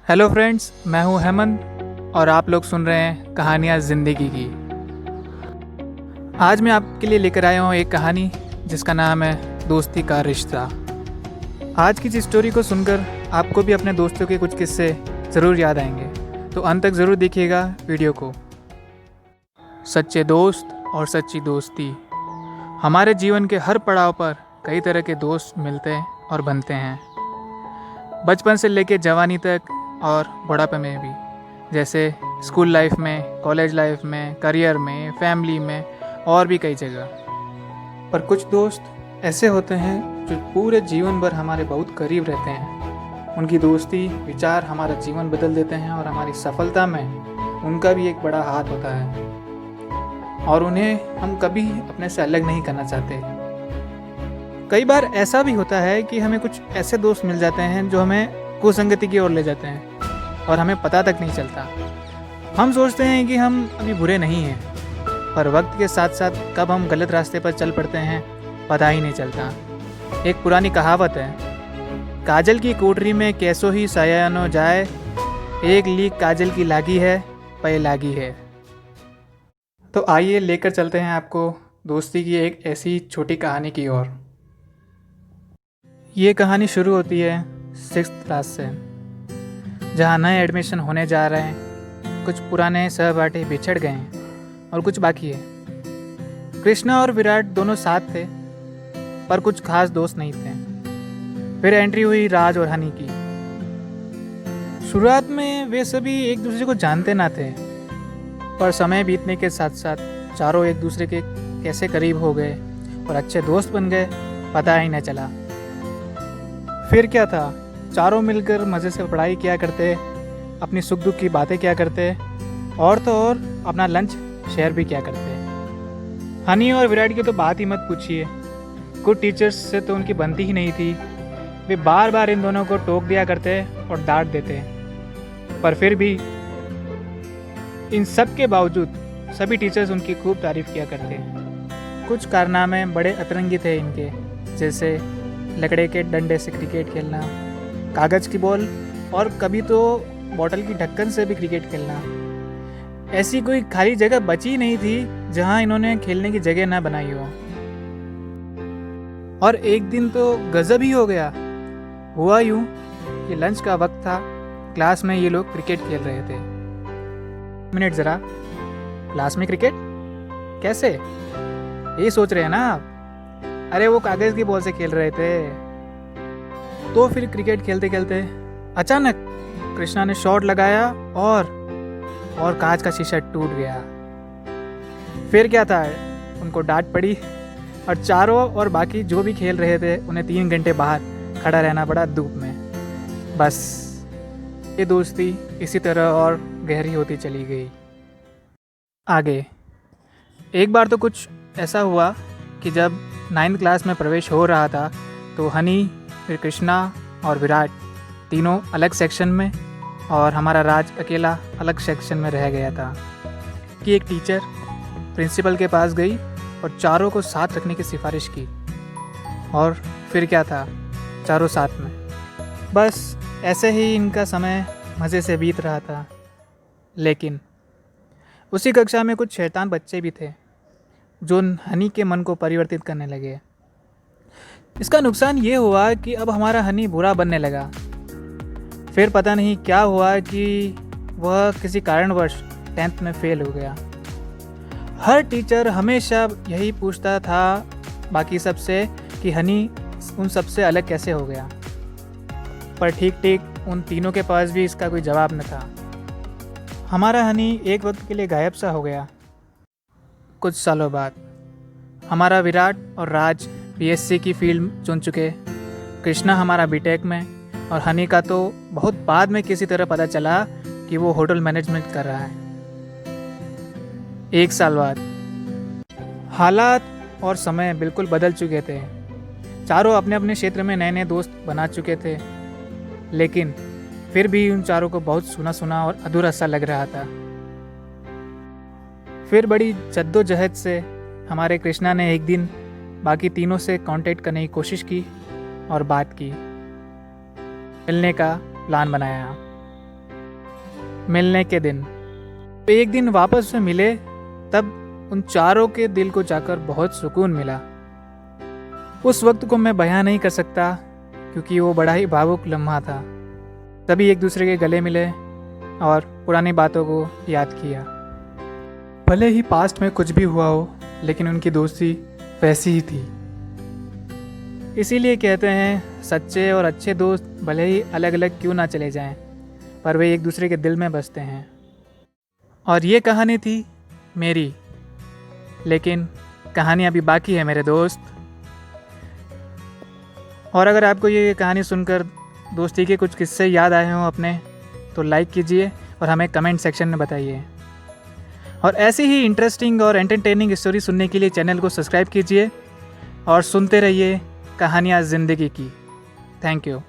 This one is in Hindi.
हेलो फ्रेंड्स, मैं हूं हेमंत और आप लोग सुन रहे हैं कहानियाँ ज़िंदगी की। आज मैं आपके लिए लेकर आया हूं एक कहानी जिसका नाम है दोस्ती का रिश्ता। आज की इस स्टोरी को सुनकर आपको भी अपने दोस्तों के कुछ किस्से ज़रूर याद आएंगे, तो अंत तक ज़रूर देखिएगा वीडियो को। सच्चे दोस्त और सच्ची दोस्ती। हमारे जीवन के हर पड़ाव पर कई तरह के दोस्त मिलते और बनते हैं, बचपन से लेकर जवानी तक और बुढ़ापे में भी, जैसे स्कूल लाइफ में, कॉलेज लाइफ में, करियर में, फैमिली में और भी कई जगह। पर कुछ दोस्त ऐसे होते हैं जो पूरे जीवन भर हमारे बहुत करीब रहते हैं। उनकी दोस्ती विचार हमारा जीवन बदल देते हैं और हमारी सफलता में उनका भी एक बड़ा हाथ होता है और उन्हें हम कभी अपने से अलग नहीं करना चाहते। कई बार ऐसा भी होता है कि हमें कुछ ऐसे दोस्त मिल जाते हैं जो हमें कुसंगति की ओर ले जाते हैं और हमें पता तक नहीं चलता। हम सोचते हैं कि हम अभी बुरे नहीं हैं, पर वक्त के साथ साथ कब हम गलत रास्ते पर चल पड़ते हैं पता ही नहीं चलता। एक पुरानी कहावत है, काजल की कोठरी में कैसो ही सयानो जाए, एक लीक काजल की लागी है पे लागी है। तो आइए लेकर चलते हैं आपको दोस्ती की एक ऐसी छोटी कहानी की ओर। ये कहानी शुरू होती है 6th क्लास से, जहाँ नए एडमिशन होने जा रहे हैं। कुछ पुराने सहपाठी बिछड़ गए हैं और कुछ बाकी है। कृष्णा और विराट दोनों साथ थे, पर कुछ खास दोस्त नहीं थे। फिर एंट्री हुई राज और हनी की। शुरुआत में वे सभी एक दूसरे को जानते ना थे, पर समय बीतने के साथ साथ चारों एक दूसरे के कैसे करीब हो गए और अच्छे दोस्त बन गए, पता ही न चला। फिर क्या था, चारों मिलकर मज़े से पढ़ाई किया करते, अपनी सुख दुख की बातें किया करते और तो और अपना लंच शेयर भी किया करते। हनी और विराट की तो बात ही मत पूछिए। कुछ टीचर्स से तो उनकी बनती ही नहीं थी। वे बार बार इन दोनों को टोक दिया करते और डांट देते, पर फिर भी इन सब के बावजूद सभी टीचर्स उनकी खूब तारीफ किया करते। कुछ कारनामे बड़े अतरंगी थे इनके, जैसे लकड़े के डंडे से क्रिकेट खेलना, कागज़ की बॉल और कभी तो बॉटल की ढक्कन से भी क्रिकेट खेलना। ऐसी कोई खाली जगह बची नहीं थी जहां इन्होंने खेलने की जगह ना बनाई हो। और एक दिन तो गजब ही हो गया। हुआ यूं कि लंच का वक्त था, क्लास में ये लोग क्रिकेट खेल रहे थे। मिनट ज़रा, क्लास में क्रिकेट कैसे, ये सोच रहे हैं ना आप? अरे वो कागज़ की बॉल से खेल रहे थे। तो फिर क्रिकेट खेलते खेलते अचानक कृष्णा ने शॉट लगाया और कांच का शीशा टूट गया। फिर क्या था, उनको डांट पड़ी और चारों और बाकी जो भी खेल रहे थे उन्हें 3 घंटे बाहर खड़ा रहना पड़ा धूप में। बस ये दोस्ती इसी तरह और गहरी होती चली गई। आगे एक बार तो कुछ ऐसा हुआ कि जब 9th क्लास में प्रवेश हो रहा था तो हनी, फिर कृष्णा और विराट तीनों अलग सेक्शन में और हमारा राज अकेला अलग सेक्शन में रह गया था कि एक टीचर प्रिंसिपल के पास गई और चारों को साथ रखने की सिफारिश की। और फिर क्या था, चारों साथ में। बस ऐसे ही इनका समय मज़े से बीत रहा था। लेकिन उसी कक्षा में कुछ शैतान बच्चे भी थे जो हनी के मन को परिवर्तित करने लगे। इसका नुकसान ये हुआ कि अब हमारा हनी बुरा बनने लगा। फिर पता नहीं क्या हुआ कि वह किसी कारणवश 10th में फेल हो गया। हर टीचर हमेशा यही पूछता था बाकी सबसे कि हनी उन सबसे अलग कैसे हो गया, पर ठीक उन तीनों के पास भी इसका कोई जवाब न था। हमारा हनी एक वक्त के लिए गायब सा हो गया। कुछ सालों बाद हमारा विराट और राज बीएससी की फील्ड चुन चुके। कृष्णा हमारा बीटेक में और हनी का तो बहुत बाद में किसी तरह पता चला कि वो होटल मैनेजमेंट कर रहा है। 1 साल बाद हालात और समय बिल्कुल बदल चुके थे। चारों अपने अपने क्षेत्र में नए नए दोस्त बना चुके थे, लेकिन फिर भी उन चारों को बहुत सुना सुना और अधूरा सा लग रहा था। फिर बड़ी जद्दोजहद से हमारे कृष्णा ने एक दिन बाकी तीनों से कांटेक्ट करने की कोशिश की और बात की, मिलने का प्लान बनाया। मिलने के दिन। एक दिन वापस से मिले तब उन चारों के दिल को जाकर बहुत सुकून मिला। उस वक्त को मैं बयां नहीं कर सकता क्योंकि वो बड़ा ही भावुक लम्हा था। तभी एक दूसरे के गले मिले और पुरानी बातों को याद किया। भले ही पास्ट में कुछ भी हुआ हो, लेकिन उनकी दोस्ती वैसी ही थी। इसीलिए कहते हैं सच्चे और अच्छे दोस्त भले ही अलग अलग क्यों ना चले जाएं, पर वे एक दूसरे के दिल में बसते हैं। और ये कहानी थी मेरी, लेकिन कहानी अभी बाकी है मेरे दोस्त। और अगर आपको ये कहानी सुनकर दोस्ती के कुछ किस्से याद आए हों अपने, तो लाइक कीजिए और हमें कमेंट सेक्शन में बताइए। और ऐसी ही इंटरेस्टिंग और एंटरटेनिंग स्टोरी सुनने के लिए चैनल को सब्सक्राइब कीजिए और सुनते रहिए कहानियाँ ज़िंदगी की। Thank you.